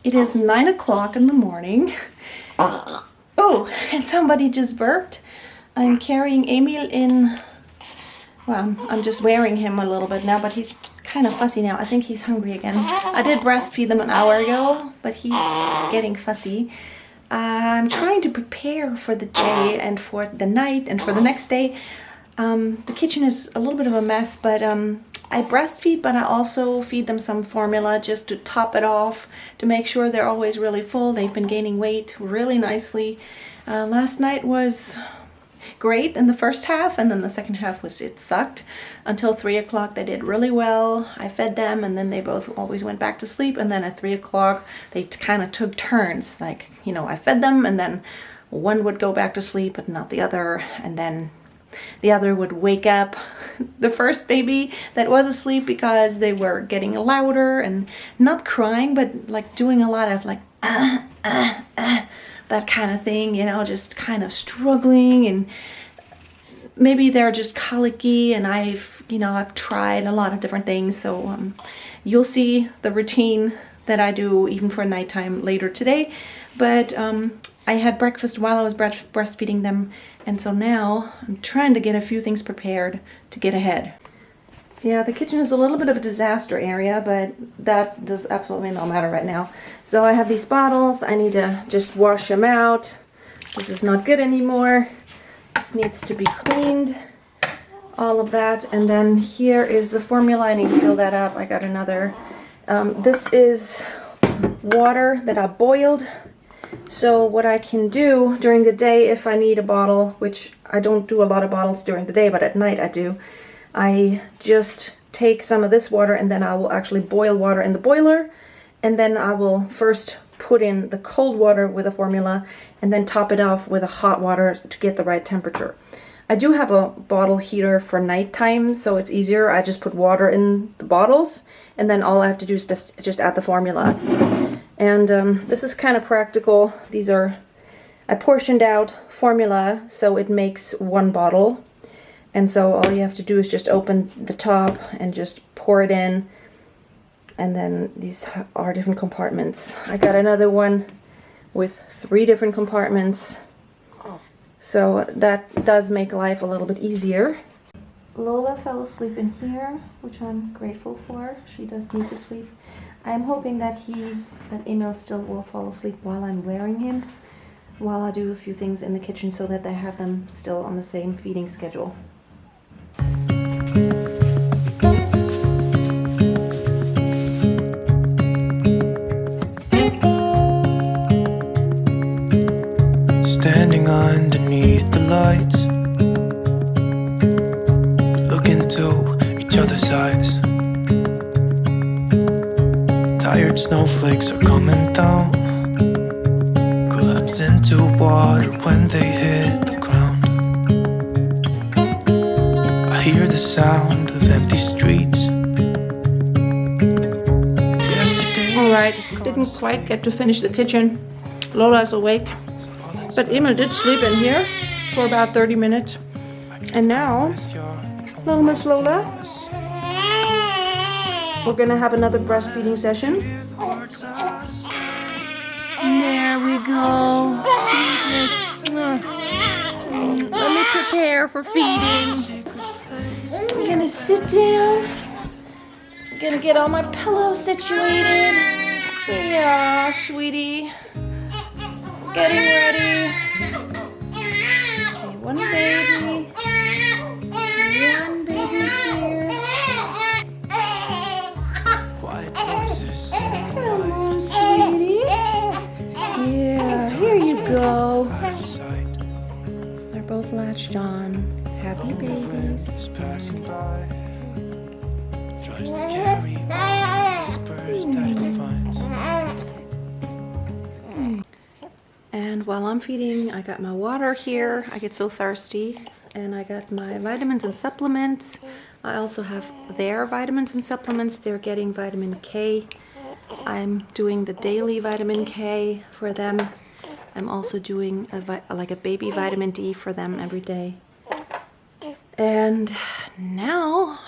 It is 9 o'clock in the morning. Oh, and somebody just burped. I'm carrying Emil in. Well, I'm just wearing him a little bit now, but he's kind of fussy now. I think he's hungry again. I did breastfeed them an hour ago, but he's getting fussy. I'm trying to prepare for the day and for the night and for the next day. The kitchen is a little bit of a mess, but I breastfeed, but I also feed them some formula just to top it off, to make sure they're always really full. They've been gaining weight really nicely. Last night was great in the first half, and then the second half it sucked. Until 3 o'clock they did really well. I fed them, and then they both always went back to sleep, and then at 3 o'clock they kind of took turns. Like, you know, I fed them, and then one would go back to sleep but not the other, and then the other would wake up the first baby that was asleep because they were getting louder and not crying, but like doing a lot of like that kind of thing, you know, just kind of struggling, and maybe they're just colicky, and I've tried a lot of different things. So you'll see the routine that I do even for nighttime later today. But I had breakfast while I was breastfeeding them, and so now I'm trying to get a few things prepared to get ahead. Yeah, the kitchen is a little bit of a disaster area, but that does absolutely no matter right now. So I have these bottles. I need to just wash them out. This is not good anymore. This needs to be cleaned. All of that. And then here is the formula. I need to fill that up. I got another. This is water that I boiled. So what I can do during the day, if I need a bottle, which I don't do a lot of bottles during the day, but at night I do, I just take some of this water, and then I will actually boil water in the boiler, and then I will first put in the cold water with a formula, and then top it off with a hot water to get the right temperature. I do have a bottle heater for nighttime, so it's easier. I just put water in the bottles, and then all I have to do is just add the formula. And this is kind of practical. These are, I portioned out formula so it makes one bottle. And so all you have to do is just open the top and just pour it in. And then these are different compartments. I got another one with 3 different compartments. So that does make life a little bit easier. Lola fell asleep in here, which I'm grateful for. She does need to sleep. I'm hoping that Emil still will fall asleep while I'm wearing him, while I do a few things in the kitchen so that I have them still on the same feeding schedule. Standing underneath the lights, look into each other's eyes. Tired snowflakes are coming down, collapse into water when they hit the ground. I hear the sound of empty streets. Alright, didn't quite get to finish the kitchen. Lola is awake, but Emil did sleep in here for about 30 minutes. And now, little Miss Lola, we're gonna have another breastfeeding session. There we go. Let me prepare for feeding. I'm gonna sit down. I'm gonna get all my pillows situated. Yeah, sweetie. Getting ready. Okay, one baby. One baby here. Come on, sweetie. Yeah, here you go. They're both latched on. Happy babies. And while I'm feeding, I got my water here. I get so thirsty. And I got my vitamins and supplements. I also have their vitamins and supplements. They're getting vitamin K. I'm doing the daily vitamin K for them. I'm also doing like a baby vitamin D for them every day. And now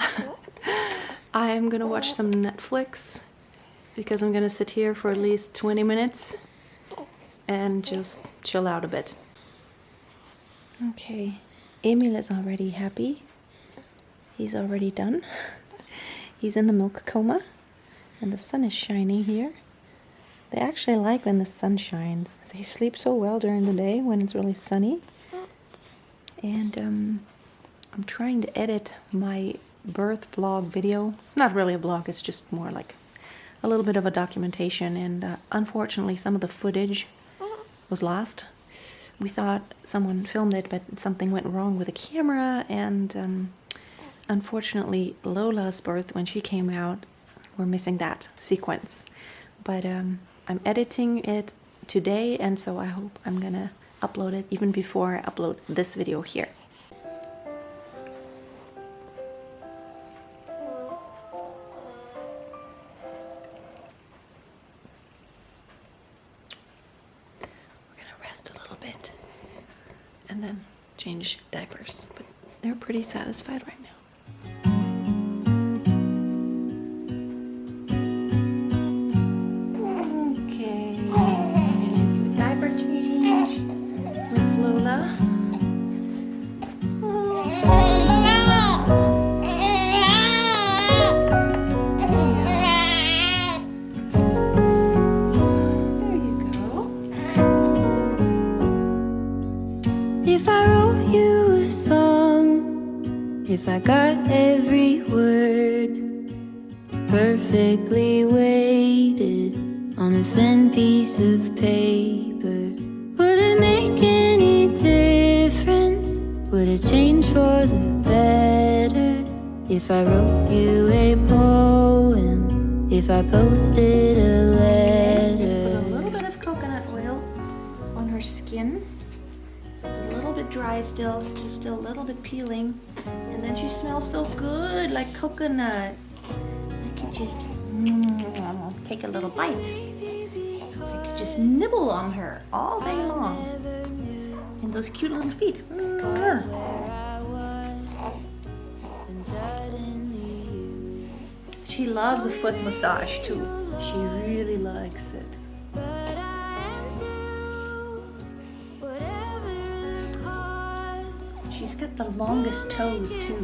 I'm gonna watch some Netflix. because I'm gonna sit here for at least 20 minutes and just chill out a bit. Okay, Emil is already happy. He's already done. He's in the milk coma and the sun is shining here. They actually like when the sun shines. They sleep so well during the day when it's really sunny. And I'm trying to edit my birth vlog video. Not really a vlog, it's just more like a little bit of a documentation. And unfortunately, some of the footage was lost. We thought someone filmed it, but something went wrong with the camera. And unfortunately, Lola's birth, when she came out, we're missing that sequence. But I'm editing it today, and so I hope I'm gonna upload it even before I upload this video here. We're gonna rest a little bit and then change diapers, but they're pretty satisfied right now. If I wrote you a song, if I got every word perfectly weighted on a thin piece of paper, would it make any difference? Would it change for the better? If I wrote you a poem, if I posted a letter? Put a little bit of coconut oil on her skin. It's a little bit dry still, it's just still a little bit peeling. And then she smells so good, like coconut. I can just take a little bite. I could just nibble on her all day long. And those cute little feet. She loves a foot massage too. She really likes it. She's got the longest toes too.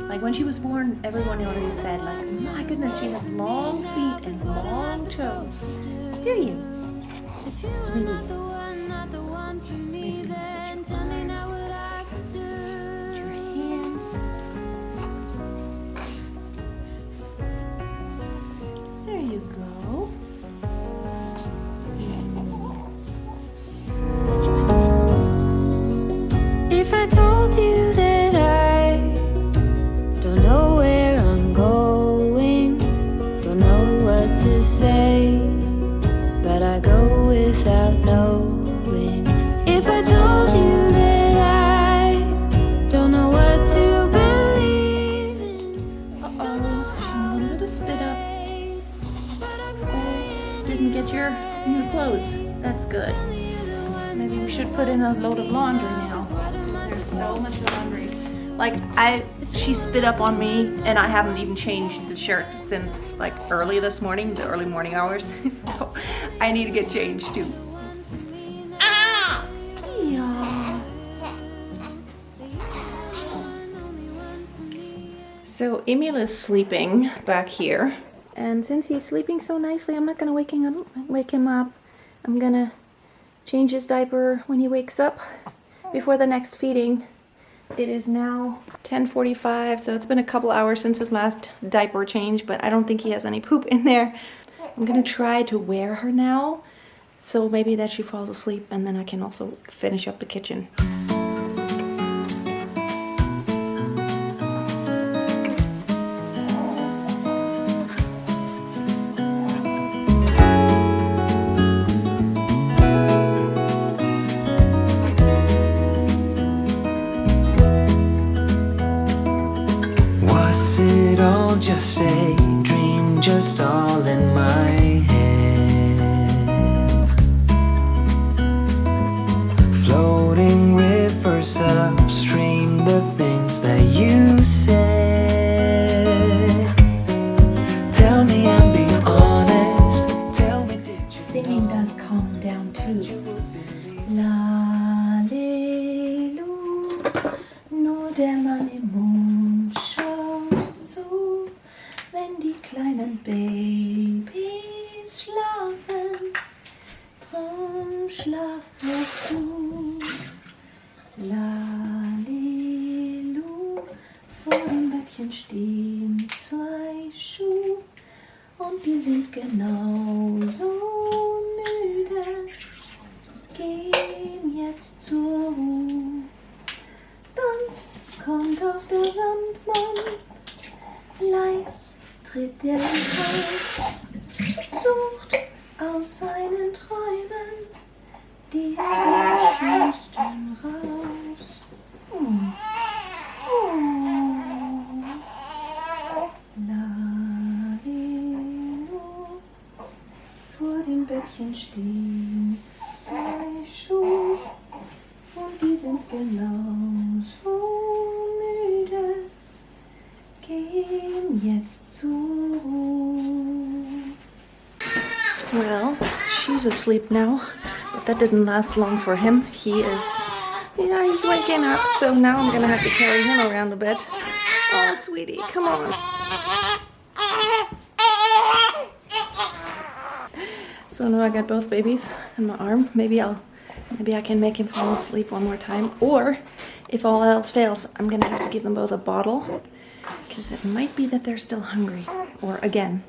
Like when she was born, everyone already said, like, my goodness, she has long feet and long toes. Do you? Sweetie. Your hands. There you go. If I told you that I don't know where I'm going, don't know what to say, but I go without knowing. If I told you that I don't know what to believe in. Uh-oh, she wanted to spit up. Oh, didn't get your new clothes. That's good. Maybe we should put in a load of laundry now. There's so much laundry. Like she spit up on me and I haven't even changed the shirt since like early this morning, the early morning hours. So I need to get changed too. Ah! Yeah. So Emil is sleeping back here. And since he's sleeping so nicely, I'm not gonna wake him up. I'm gonna change his diaper when he wakes up before the next feeding. It is now 10:45, so it's been a couple hours since his last diaper change, but I don't think he has any poop in there. I'm gonna try to wear her now, so maybe that she falls asleep, and then I can also finish up the kitchen. Just a dream, just all in my head, floating singing does calm down too. Lalelu, nur der Mann im Mond schaut so, wenn die kleinen Babys schlafen, drum schlafe gut. Lalelu, vor dem Bettchen stehen 2 Schuhe und die sind genauso müde, gehen jetzt zur Ruhe. Dann kommt auch der Sandmann, leis tritt er ins Haus, sucht aus seinen Träumen die schönsten raus. Lalelu, vor dem Bettchen stehen 2 Schuhe und die sind genauso müde, gehen jetzt zur Ruhe. Well, she's asleep now, but that didn't last long for him. He's waking up, so now I'm gonna have to carry him around a bit. Oh, sweetie, come on. So now I got both babies in my arm. Maybe I can make him fall asleep one more time. Or, if all else fails, I'm gonna have to give them both a bottle, because it might be that they're still hungry. Or again.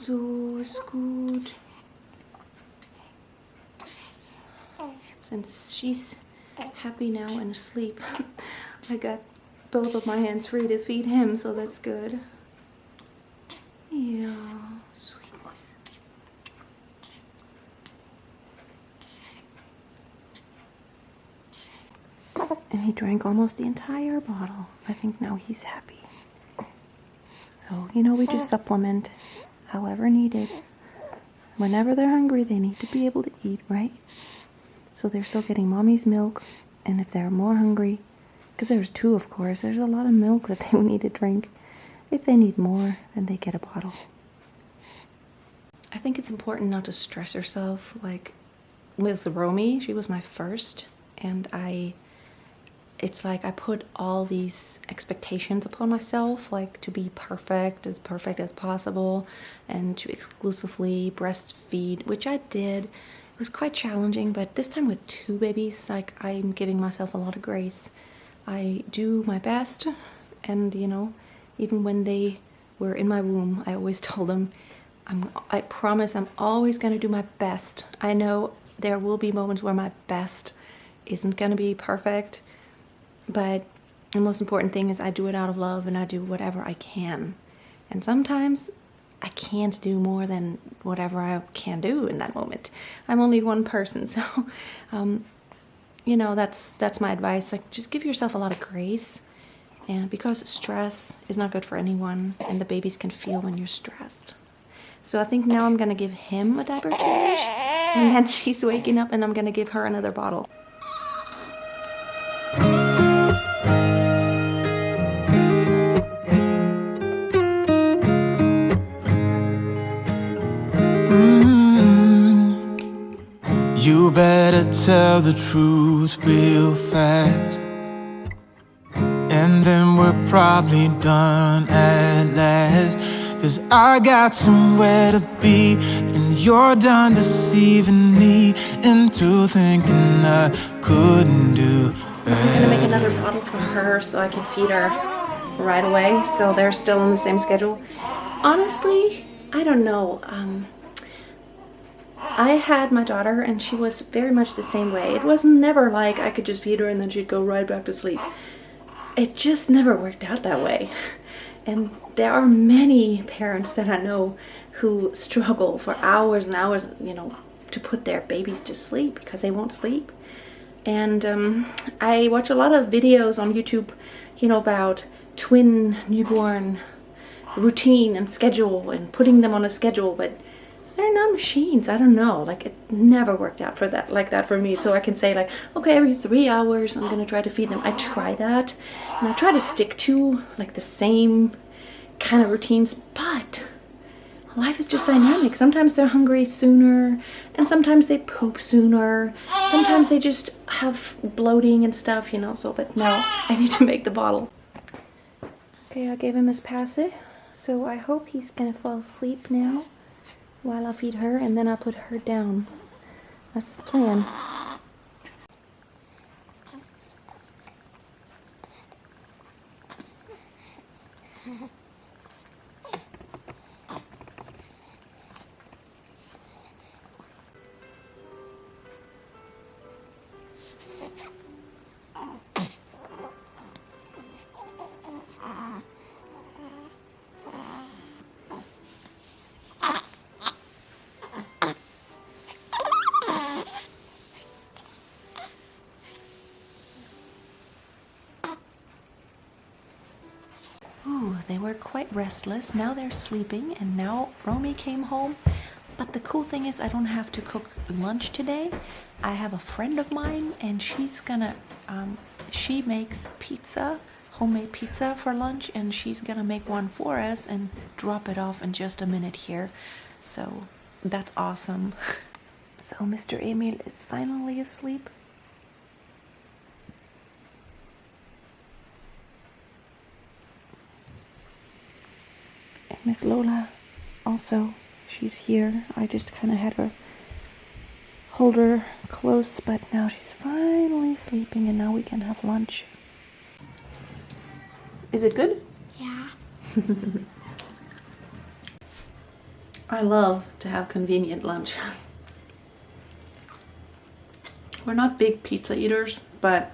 So ist gut. Since she's happy now and asleep, I got both of my hands free to feed him, so that's good. Yeah, sweetness. And he drank almost the entire bottle. I think now he's happy. So, we just supplement however needed. Whenever they're hungry, they need to be able to eat, right? So they're still getting mommy's milk, and if they're more hungry, because there's 2, of course, there's a lot of milk that they will need to drink. If they need more, then they get a bottle. I think it's important not to stress yourself. Like with Romy, she was my first, and it's like I put all these expectations upon myself, like to be perfect as possible, and to exclusively breastfeed, which I did. It was quite challenging, but this time with 2 babies, like I'm giving myself a lot of grace. I do my best, and even when they were in my womb, I always told them, I promise I'm always going to do my best. I know there will be moments where my best isn't going to be perfect, but the most important thing is I do it out of love, and I do whatever I can. And sometimes I can't do more than whatever I can do in that moment. I'm only one person, so that's my advice. Like, just give yourself a lot of grace, and because stress is not good for anyone, and the babies can feel when you're stressed. So I think now I'm gonna give him a diaper change, and then she's waking up, and I'm gonna give her another bottle. You better tell the truth real fast, and then we're probably done at last. 'Cause I got somewhere to be, and you're done deceiving me into thinking I couldn't do better. I'm gonna make another bottle for her so I can feed her right away, so they're still on the same schedule. Honestly, I don't know. I had my daughter and she was very much the same way. It was never like I could just feed her and then she'd go right back to sleep. It just never worked out that way. And there are many parents that I know who struggle for hours and hours, you know, to put their babies to sleep because they won't sleep. And I watch a lot of videos on YouTube, you know, about twin newborn routine and schedule and putting them on a schedule, but they're not machines. I don't know, like it never worked out for that, like that for me. So I can say like, okay, every 3 hours I'm gonna try to feed them. I try that and I try to stick to like the same kind of routines, but life is just dynamic. Sometimes they're hungry sooner and sometimes they poop sooner. Sometimes they just have bloating and stuff, you know, so but now I need to make the bottle. Okay, I gave him his passy, so I hope he's gonna fall asleep now while I feed her, and then I'll put her down. That's the plan. Ooh, they were quite restless. Now they're sleeping, and now Romy came home. But the cool thing is I don't have to cook lunch today. I have a friend of mine, and she's gonna, she makes pizza, homemade pizza for lunch, and she's gonna make one for us and drop it off in just a minute here. So that's awesome. So Mr. Emil is finally asleep. Miss Lola also, she's here. I just kind of had her hold her close, but now she's finally sleeping and now we can have lunch. Is it good? Yeah. I love to have convenient lunch. We're not big pizza eaters, but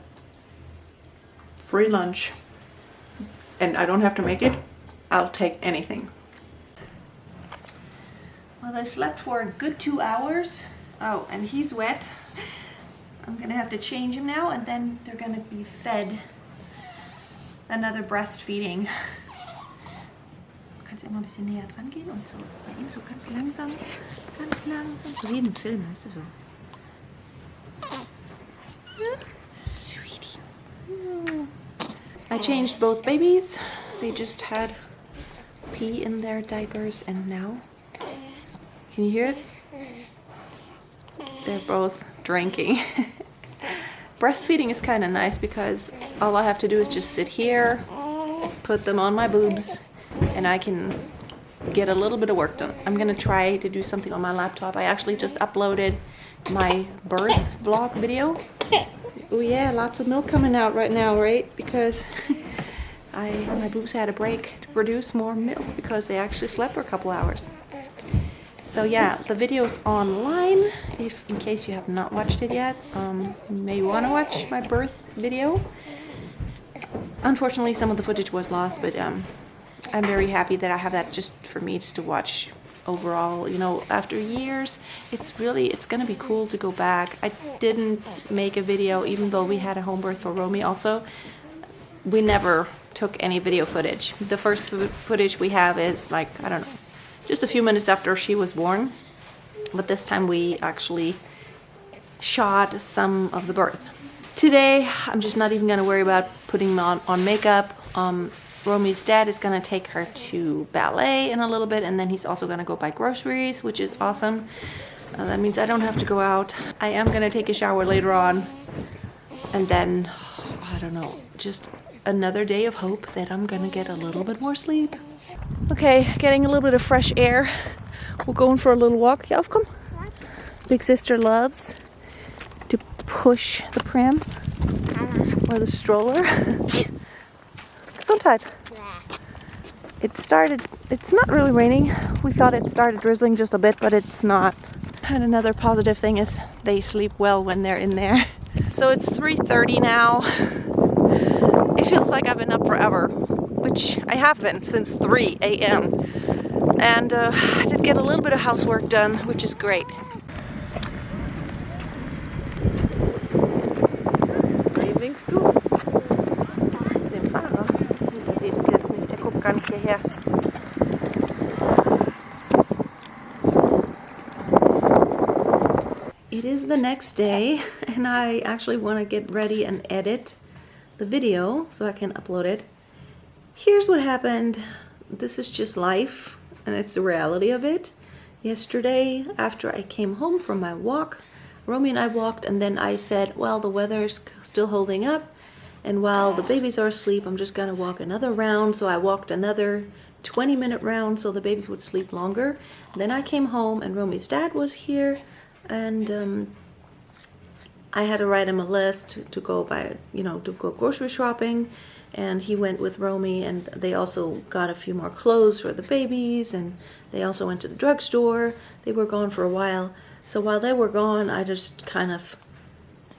free lunch and I don't have to make it, I'll take anything. Well, they slept for a good 2 hours. Oh, and he's wet. I'm gonna have to change him now and then they're gonna be fed another breastfeeding. Du kannst immer ein bisschen näher dran gehen und so bei ihm so ganz langsam, so wie in einem Film, weißt du so. Sweetie. I changed both babies. They just had pee in their diapers and now, can you hear it? They're both drinking. Breastfeeding is kind of nice because all I have to do is just sit here, put them on my boobs, and I can get a little bit of work done. I'm gonna try to do something on my laptop. I actually just uploaded my birth vlog video. Oh yeah, lots of milk coming out right now, right? Because my boobs had a break to produce more milk because they actually slept for a couple hours. So yeah, the video's online. If in case you have not watched it yet, you may want to watch my birth video. Unfortunately, some of the footage was lost, but I'm very happy that I have that just for me, just to watch overall. You know, after years, it's gonna be cool to go back. I didn't make a video, even though we had a home birth for Romy. Also, we never took any video footage. The first footage we have is like, I don't know, just a few minutes after she was born, but this time we actually shot some of the birth. Today, I'm just not even gonna worry about putting on makeup. Romy's dad is gonna take her to ballet in a little bit, and then he's also gonna go buy groceries, which is awesome. That means I don't have to go out. I am gonna take a shower later on, and then, I don't know, just another day of hope that I'm gonna get a little bit more sleep. Okay, getting a little bit of fresh air. We're going for a little walk. Jalf, kom. Big sister loves to push the pram or the stroller. Gesundheit. It's not really raining. We thought it started drizzling just a bit, but it's not. And another positive thing is they sleep well when they're in there. So it's 3:30 now. It feels like I've been up forever, which I have been since 3 a.m. And I did get a little bit of housework done, which is great. Wie winkst du? Dem Fahrer? Der sieht es jetzt nicht, der guckt gar nicht hierher. It is the next day, and I actually want to get ready and edit the video so I can upload it. Here's what happened. This is just life, and it's the reality of it. Yesterday, after I came home from my walk, Romy and I walked, and then I said, well, the weather's still holding up, and while the babies are asleep, I'm just gonna walk another round. So I walked another 20-minute round so the babies would sleep longer. Then I came home, and Romy's dad was here, and I had to write him a list to go to go grocery shopping, and he went with Romy, and they also got a few more clothes for the babies, and they also went to the drugstore. They were gone for a while. So while they were gone, I just kind of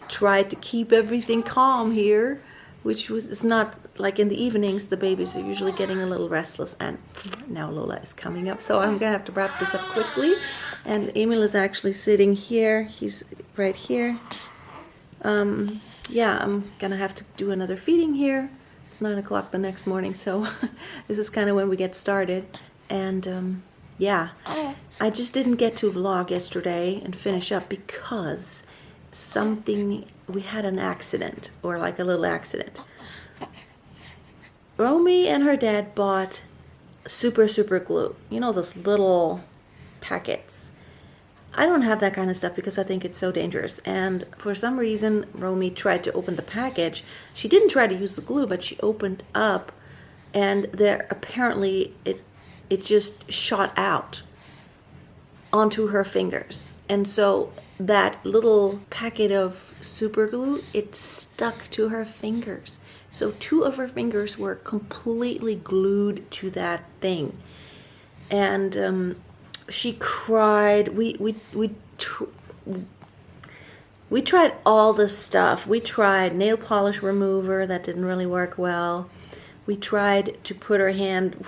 tried to keep everything calm here, which is not like in the evenings. The babies are usually getting a little restless, and now Lola is coming up, so I'm gonna have to wrap this up quickly. And Emil is actually sitting here. He's right here. Yeah, I'm gonna have to do another feeding here. It's 9 o'clock the next morning, so this is kind of when we get started. And yeah, I just didn't get to vlog yesterday and finish up because we had an accident, or like a little accident. Romy and her dad bought super glue. You know, those little packets. I don't have that kind of stuff because I think it's so dangerous. And for some reason, Romy tried to open the package. She didn't try to use the glue, but she opened up, and there apparently it just shot out onto her fingers. And so that little packet of super glue, it stuck to her fingers. So 2 of her fingers were completely glued to that thing. And she cried. We tried all the stuff. We tried nail polish remover. That didn't really work well. We tried to put her hand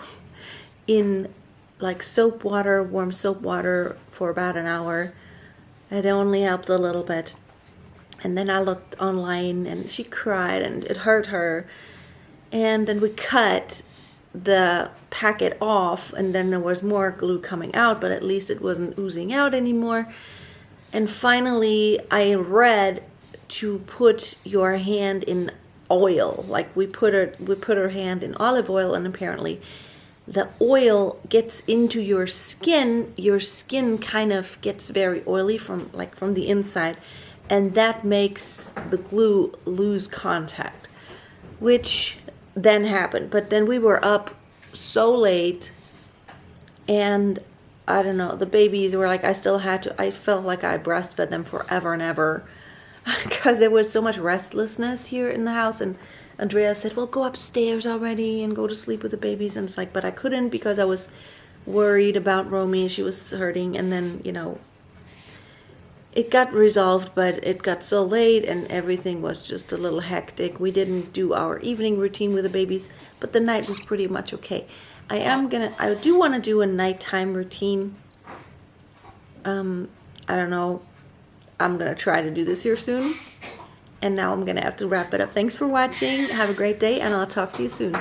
in like soap water, warm soap water, for about an hour. It only helped a little bit. And then I looked online, and she cried, and it hurt her. And then we cut the packet off, and then there was more glue coming out, but at least it wasn't oozing out anymore. And finally I read to put your hand in oil. Like we put her hand in olive oil, and apparently the oil gets into your skin kind of gets very oily from the inside, and that makes the glue lose contact, which then happened. But then we were up so late, and I don't know, the babies were like, I felt like I breastfed them forever and ever because there was so much restlessness here in the house. And Andrea said, well, go upstairs already and go to sleep with the babies. And it's like, but I couldn't because I was worried about Romy. She was hurting. And then, it got resolved, but it got so late and everything was just a little hectic. We didn't do our evening routine with the babies, but the night was pretty much okay. I do want to do a nighttime routine. I don't know. I'm going to try to do this here soon. And now I'm going to have to wrap it up. Thanks for watching. Have a great day, and I'll talk to you soon.